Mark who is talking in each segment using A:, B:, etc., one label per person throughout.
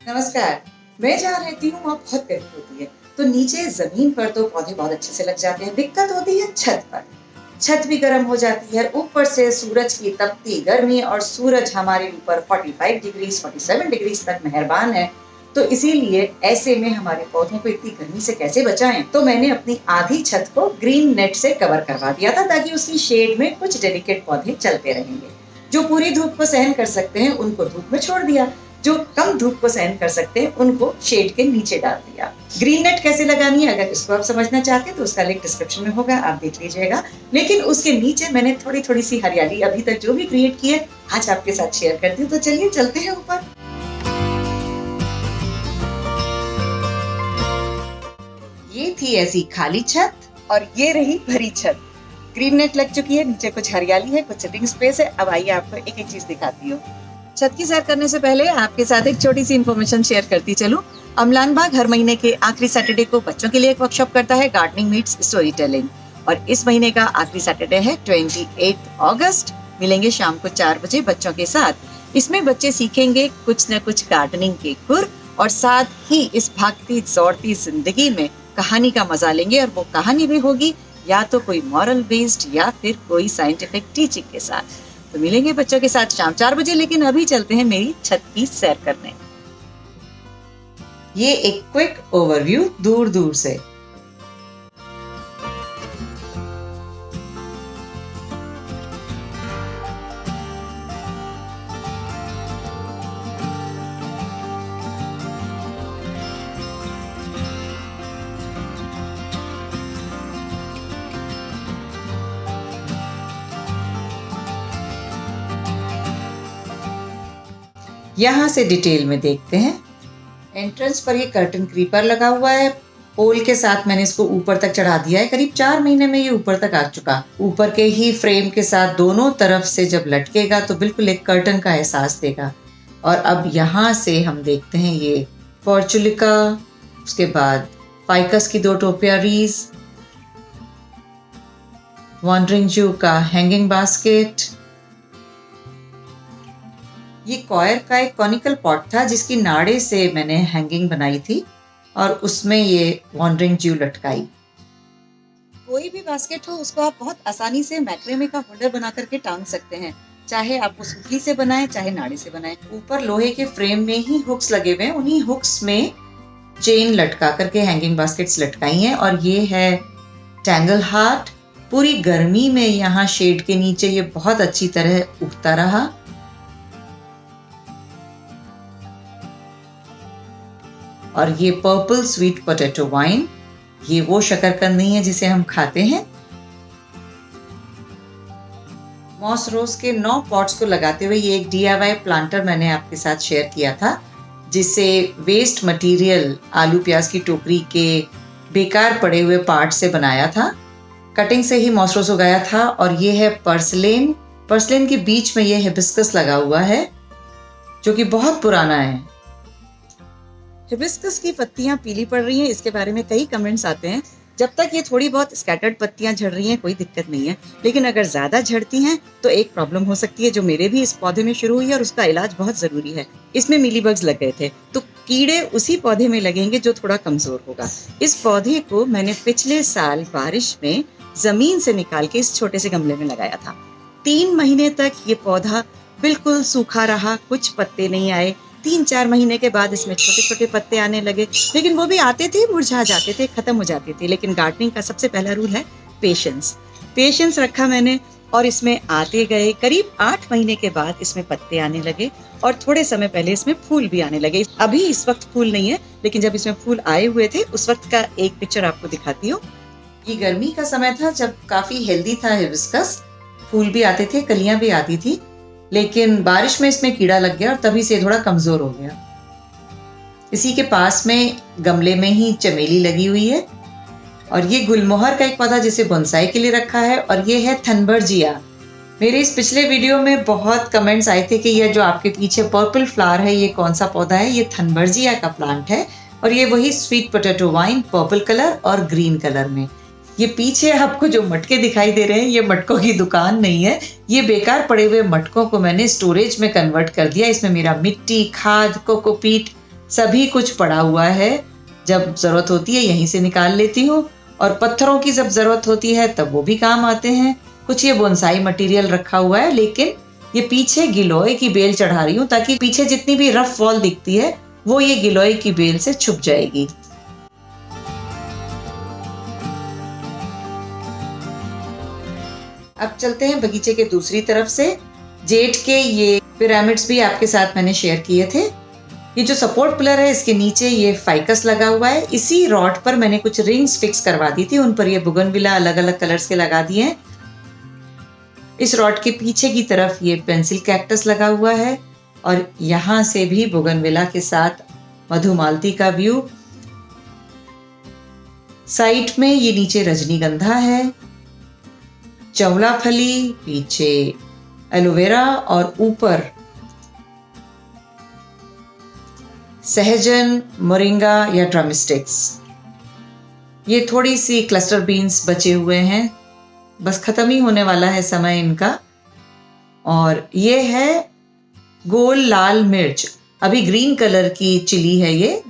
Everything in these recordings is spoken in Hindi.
A: नमस्कार। मैं जहाँ रहती हूँ वहाँ बहुत गर्मी होती है, तो नीचे जमीन पर तो पौधे बहुत अच्छे से लग जाते हैं। दिक्कत होती है छत पर। छत भी गर्म हो जाती है, ऊपर से सूरज की तपती गर्मी, और सूरज हमारे ऊपर 45 डिग्री 47 डिग्री तक मेहरबान है। तो इसीलिए ऐसे में हमारे पौधों को इतनी गर्मी से कैसे बचाएं? तो मैंने अपनी आधी छत को ग्रीन नेट से कवर करवा दिया था, ताकि उसकी शेड में कुछ डेलिकेट पौधे चलते रहेंगे। जो पूरी धूप को सहन कर सकते हैं उनको धूप में छोड़ दिया, जो कम धूप को सहन कर सकते हैं उनको शेड के नीचे डाल दिया। ग्रीन नेट कैसे लगानी है, अगर इसको आप समझना चाहते हैं तो उसका लिंक डिस्क्रिप्शन में होगा, आप देख लीजिएगा। लेकिन उसके नीचे मैंने थोड़ी थोड़ी सी हरियाली अभी तक जो भी क्रिएट की है, आज आपके साथ शेयर करती हूँ। तो चलिए चलते हैं ऊपर। ये थी ऐसी खाली छत, और ये रही भरी छत। ग्रीन नेट लग चुकी है, नीचे कुछ हरियाली है, कुछ सिटिंग स्पेस है। अब आइए आपको एक एक चीज दिखाती हूँ। छत की सैर करने से पहले आपके साथ एक छोटी सी इन्फॉर्मेशन शेयर करती चलूं। अमलान बाग हर महीने के आखिरी सैटरडे को बच्चों के लिए एक वर्कशॉप करता है, गार्डनिंग मीट्स स्टोरी टेलिंग। और इस महीने का आखिरी सैटरडे है 28 अगस्त। मिलेंगे शाम को 4 बजे बच्चों के साथ। इसमें बच्चे सीखेंगे कुछ न कुछ गार्डनिंग के गुर, और साथ ही इस भागती दौड़ती जिंदगी में कहानी का मजा लेंगे। और वो कहानी भी होगी या तो कोई मॉरल बेस्ड या फिर कोई साइंटिफिक टीचिंग के साथ। तो मिलेंगे बच्चों के साथ शाम 4 बजे। लेकिन अभी चलते हैं मेरी छत की सैर करने। ये एक क्विक ओवरव्यू दूर दूर से। यहाँ से डिटेल में देखते हैं। एंट्रेंस पर ये कर्टन क्रीपर लगा हुआ है। पोल के साथ मैंने इसको ऊपर तक चढ़ा दिया है। करीब 4 महीने में ये ऊपर तक आ चुका। ऊपर के ही फ्रेम के साथ दोनों तरफ से जब लटकेगा तो बिल्कुल एक कर्टन का एहसास देगा। और अब यहाँ से हम देखते हैं ये पोर्चुलिका, उसके बाद फाइकस की 2 टोपियारीज, वॉन्डरिंग जू का हैंगिंग बास्केट। ये कॉयर का एक कॉनिकल पॉट था जिसकी नाड़े से मैंने हैंगिंग बनाई थी, और उसमें ये वॉन्डरिंग ज्यू लटकाई। कोई भी बास्केट हो उसको आप बहुत आसानी से मैक्रेमे का होल्डर बना करके टांग सकते हैं, चाहे आप उस सूतली से बनाएं चाहे नाड़े से बनाएं। ऊपर लोहे के फ्रेम में ही हुक्स लगे हुए हैं, उन्हीं हुक्स में चेन लटका करके हैंगिंग बास्केट्स लटकाई हैं। और ये है टैंगल हार्ट। पूरी गर्मी में यहाँ शेड के नीचे ये बहुत अच्छी तरह उगता रहा। और ये पर्पल स्वीट पोटैटो वाइन, ये वो शकरकंदी है जिसे हम खाते हैं। मॉस रोज के 9 पॉट्स को लगाते हुए ये एक DIY प्लांटर मैंने आपके साथ शेयर किया था, जिसे वेस्ट मटेरियल आलू प्याज की टोकरी के बेकार पड़े हुए पार्ट से बनाया था। कटिंग से ही मॉस रोज उगाया था। और ये है पर्सलेन। पर्सलेन के बीच में ये हिबिस्कस लगा हुआ है जो कि बहुत पुराना है। हिबिस्कस की पत्तियां पीली पड़ रही हैं, इसके बारे में कई कमेंट्स आते हैं। जब तक ये थोड़ी बहुत स्कैटर्ड पत्तियां झड़ रही हैं कोई दिक्कत नहीं है, लेकिन अगर ज्यादा झड़ती हैं तो एक प्रॉब्लम हो सकती है, जो मेरे भी इस पौधे में शुरू हुई है, और उसका इलाज बहुत जरूरी है। इसमें मिलीबग्स लग गए थे, तो कीड़े उसी पौधे में लगेंगे जो थोड़ा कमजोर होगा। इस पौधे को मैंने पिछले साल बारिश में जमीन से निकाल के इस छोटे से गमले में लगाया था। 3 महीने तक ये पौधा बिल्कुल सूखा रहा, कुछ पत्ते नहीं आए। 3-4 महीने के बाद इसमें छोटे छोटे पत्ते आने लगे, लेकिन वो भी आते थे, मुरझा जाते थे, खत्म हो जाते थे। लेकिन गार्डनिंग का सबसे पहला रूल है पेशेंस। पेशेंस रखा मैंने, और इसमें आते गए। करीब 8 महीने के बाद इसमें पत्ते आने लगे, और थोड़े समय पहले इसमें फूल भी आने लगे। अभी इस वक्त फूल नहीं है, लेकिन जब इसमें फूल आए हुए थे उस वक्त का एक पिक्चर आपको दिखाती हूँ। ये गर्मी का समय था जब काफी हेल्दी था हिबिस्कस, फूल भी आते थे, कलियां भी आती थी। लेकिन बारिश में इसमें कीड़ा लग गया और तभी से थोड़ा कमजोर हो गया। इसी के पास में गमले में ही चमेली लगी हुई है, और ये गुलमोहर का एक पौधा जिसे बोनसाई के लिए रखा है। और ये है थनबर्जिया। मेरे इस पिछले वीडियो में बहुत कमेंट्स आए थे कि ये जो आपके पीछे पर्पल फ्लावर है ये कौन सा पौधा है। ये थनबर्जिया का प्लांट है, और ये वही sweet potato wine purple colour और ग्रीन कलर में। ये पीछे आपको जो मटके दिखाई दे रहे हैं ये मटकों की दुकान नहीं है, ये बेकार पड़े हुए मटकों को मैंने स्टोरेज में कन्वर्ट कर दिया। इसमें मेरा मिट्टी, खाद, कोकोपीट, सभी कुछ पड़ा हुआ है, जब ज़रूरत होती है यहीं से निकाल लेती हूँ, और पत्थरों की जब ज़रूरत होती है तब वो भी काम आते हैं। कुछ ये बोनसाई मटेरियल रखा हुआ है, लेकिन ये पीछे गिलोय की बेल चढ़ा रही हूँ ताकि पीछे जितनी भी रफ वॉल दिखती है वो ये गिलोय की बेल से छुप जाएगी। अब चलते हैं बगीचे के दूसरी तरफ से। जेड के ये पिरामिड्स भी आपके साथ मैंने शेयर किए थे। ये जो सपोर्ट पिलर है इसके नीचे ये फाइकस लगा हुआ है। इसी रॉड पर मैंने कुछ रिंग्स फिक्स करवा दी थी, उन पर ये बुगनविला अलग अलग कलर्स के लगा दिए हैं। इस रॉड के पीछे की तरफ ये पेंसिल कैक्टस लगा हुआ है, और यहां से भी बुगनविला के साथ मधुमालती का व्यू। साइड में ये नीचे रजनीगंधा है, चौला फली, पीछे एलोवेरा, और ऊपर सहजन, मोरिंगा या ड्रमस्टिक्स। ये थोड़ी सी क्लस्टर बीन्स बचे हुए हैं, बस खत्म ही होने वाला है समय इनका। और ये है गोल लाल मिर्च, अभी ग्रीन कलर की चिली है ये,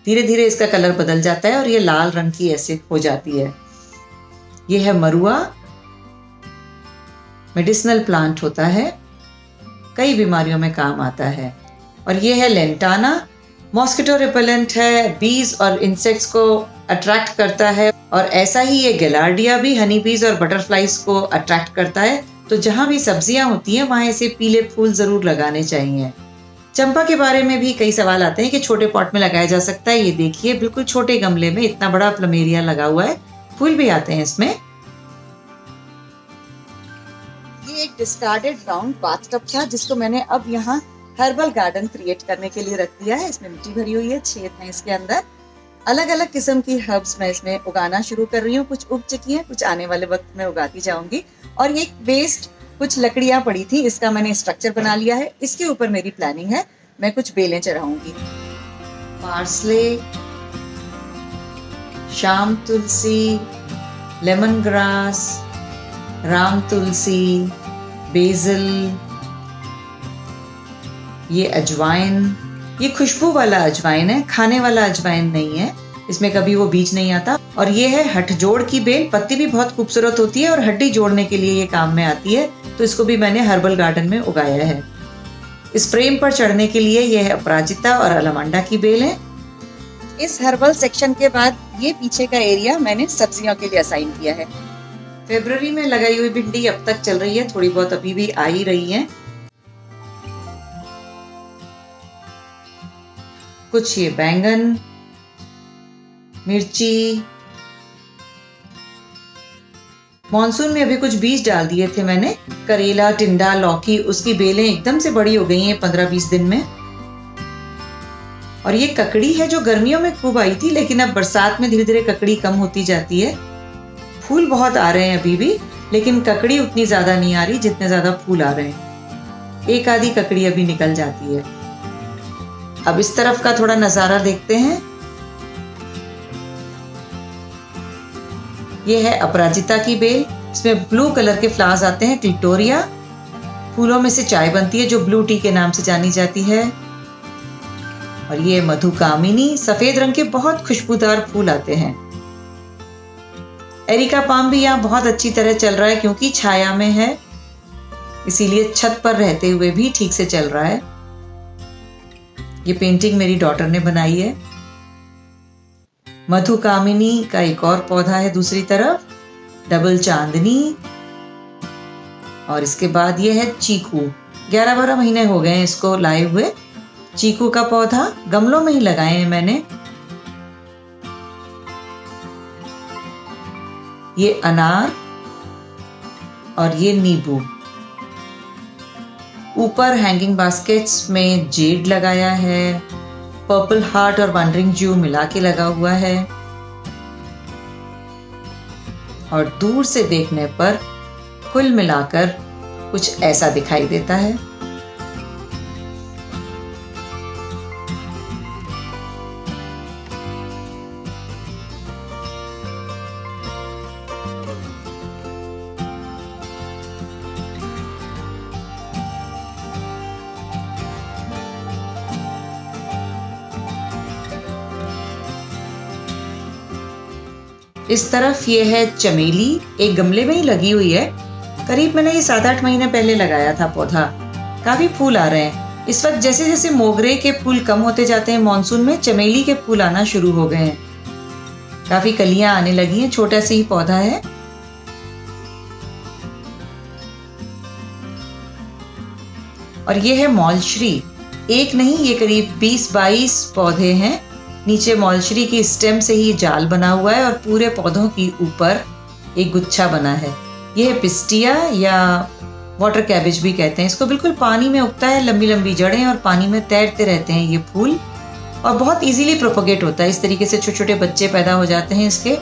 A: धीरे धीरे इसका कलर बदल जाता है और ये लाल रंग की ऐसे हो जाती है। ये है मरुआ, मेडिसिनल प्लांट होता है, कई बीमारियों में काम आता है। और ये है लेंटाना, मॉस्किटो रिपेलेंट है, बीज और इंसेक्ट्स को अट्रैक्ट करता है। और ऐसा ही ये गिलार्डिया भी हनी बीज और बटरफ्लाइज को अट्रैक्ट करता है। तो जहां भी सब्जियां होती हैं वहां ऐसे पीले फूल जरूर लगाने चाहिए। चंपा के बारे में भी कई सवाल आते हैं कि छोटे पॉट में लगाया जा सकता है। ये देखिए बिल्कुल छोटे गमले में इतना बड़ा प्लमेरिया लगा हुआ है, फूल भी आते हैं इसमें। ये एक डिस्कार्डेड राउंड बाथटब था जिसको मैंने अब यहाँ हर्बल गार्डन क्रिएट करने के लिए रख दिया है। इसमें मिट्टी भरी हुई है, छेद है इसके अंदर। अलग अलग किस्म की हर्ब्स मैं इसमें उगाना शुरू कर रही हूँ। कुछ उग चुकी हैं, कुछ आने वाले वक्त में उगाती जाऊंगी। और ये वेस्ट कुछ लकड़ियां पड़ी थी, इसका मैंने स्ट्रक्चर बना लिया है। इसके ऊपर मेरी प्लानिंग है, मैं कुछ बेलें चढ़ाऊंगी। पार्सले, शाम तुलसी, लेमन ग्रास, राम तुलसी, बेसिल, ये अजवाइन, ये खुशबू वाला अजवाइन है, खाने वाला अजवाइन नहीं है, इसमें कभी वो बीज नहीं आता। और ये है हठजोड़ की बेल, पत्ती भी बहुत खूबसूरत होती है और हड्डी जोड़ने के लिए ये काम में आती है। तो इसको भी मैंने हर्बल गार्डन में उगाया है। इस फ्रेम पर चढ़ने के लिए ये है अपराजिता और अलमांडा की बेल है। इस हर्बल सेक्शन के बाद ये पीछे का एरिया मैंने सब्जियों के लिए असाइन किया है। फरवरी में लगाई हुई भिंडी अब तक चल रही है, थोड़ी बहुत अभी भी आ ही रही है। कुछ ये बैंगन, मिर्ची, मॉनसून में अभी कुछ बीज डाल दिए थे मैंने, करेला, टिंडा, लौकी, उसकी बेलें एकदम से बड़ी हो गई हैं 15-20 दिन में। और ये ककड़ी है जो गर्मियों में खूब आई थी, लेकिन अब बरसात में धीरे धीरे ककड़ी कम होती जाती है। फूल बहुत आ रहे हैं अभी भी, लेकिन ककड़ी उतनी ज्यादा नहीं आ रही जितने ज्यादा फूल आ रहे हैं। एक आधी ककड़ी अभी निकल जाती है। अब इस तरफ का थोड़ा नजारा देखते हैं। ये है अपराजिता की बेल, इसमें ब्लू कलर के फ्लावर्स आते हैं, क्लिटोरिया। फूलों में से चाय बनती है जो ब्लू टी के नाम से जानी जाती है। और ये मधुकामिनी, सफेद रंग के बहुत खुशबूदार फूल आते हैं। एरिका पाम भी यहाँ बहुत अच्छी तरह चल रहा है क्योंकि छाया में है, इसीलिए छत पर रहते हुए भी ठीक से चल रहा है। ये पेंटिंग मेरी डॉटर ने बनाई है। मधुकामिनी का एक और पौधा है दूसरी तरफ, डबल चांदनी। और इसके बाद ये है चीकू, 11-12 महीने हो गए हैं इसको लाए हुए। चीकू का पौधा गमलों में ही लगाए हैं मैंने। ये अनार और ये नींबू। ऊपर हैंगिंग बास्केट्स में जेड लगाया है, पर्पल हार्ट और वंडरिंग जू मिला के लगा हुआ है। और दूर से देखने पर कुल मिलाकर कुछ ऐसा दिखाई देता है। इस तरफ ये है चमेली, एक गमले में ही लगी हुई है। करीब मैंने ये 7-8 महीने पहले लगाया था पौधा। काफी फूल आ रहे हैं इस वक्त। जैसे जैसे मोगरे के फूल कम होते जाते हैं मॉनसून में, चमेली के फूल आना शुरू हो गए हैं। काफी कलियां आने लगी हैं। छोटा सा ही पौधा है। और ये है मॉलश्री। एक नहीं, ये करीब 20-22 पौधे हैं। नीचे मॉलश्री की स्टेम से ही जाल बना हुआ है और पूरे पौधों के ऊपर एक गुच्छा बना है। ये है पिस्टिया या वाटर कैबेज भी कहते हैं इसको। बिल्कुल पानी में उगता है, लंबी लंबी जड़ें और पानी में तैरते रहते हैं ये फूल, और बहुत इजीली प्रोपोगेट होता है। इस तरीके से छोटे छोटे बच्चे पैदा हो जाते हैं इसके।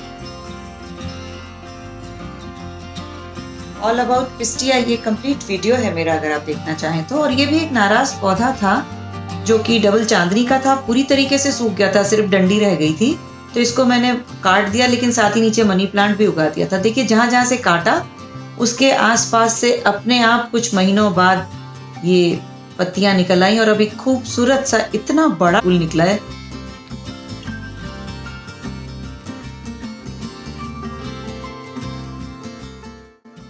A: ऑल अबाउट पिस्टिया ये कंप्लीट वीडियो है मेरा, अगर आप देखना चाहें तो। और ये भी एक नाराज पौधा था जो कि डबल चांदनी का था, पूरी तरीके से सूख गया था, सिर्फ डंडी रह गई थी। तो इसको मैंने काट दिया, लेकिन साथ ही नीचे मनी प्लांट भी उगा दिया था। देखिए जहां जहां से काटा उसके आसपास से अपने आप कुछ महीनों बाद ये पत्तियां निकल आई और अभी खूबसूरत सा इतना बड़ा फूल निकला है।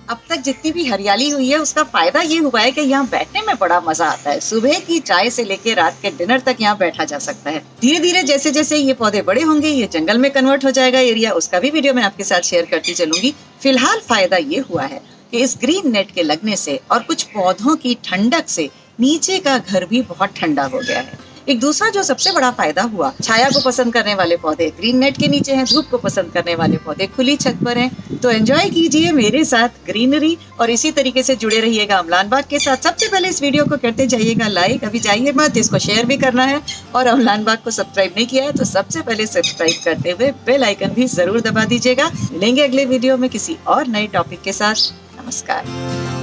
A: अब तक जितनी भी हरियाली हुई है उसका फायदा ये हुआ है कि यहाँ बैठने में बड़ा मजा आता है। सुबह की चाय से लेके रात के डिनर तक यहाँ बैठा जा सकता है। धीरे धीरे जैसे जैसे ये पौधे बड़े होंगे, ये जंगल में कन्वर्ट हो जाएगा एरिया, उसका भी वीडियो मैं आपके साथ शेयर करती चलूंगी। फिलहाल फायदा ये हुआ है कि इस ग्रीन नेट के लगने से और कुछ पौधों की ठंडक से नीचे का घर भी बहुत ठंडा हो गया है। एक दूसरा जो सबसे बड़ा फायदा हुआ, छाया को पसंद करने वाले पौधे ग्रीन नेट के नीचे हैं, धूप को पसंद करने वाले पौधे खुली छत पर हैं। तो एंजॉय कीजिए मेरे साथ ग्रीनरी और इसी तरीके से जुड़े रहिएगा अम्लान बाग के साथ। सबसे पहले इस वीडियो को करते जाइएगा लाइक, अभी जाइए मत, इसको शेयर भी करना है। और अम्लान बाग को सब्सक्राइब नहीं किया है तो सबसे पहले सब्सक्राइब करते हुए बेल आइकन भी जरूर दबा दीजिएगा। मिलेंगे अगले वीडियो में किसी और नए टॉपिक के साथ। नमस्कार।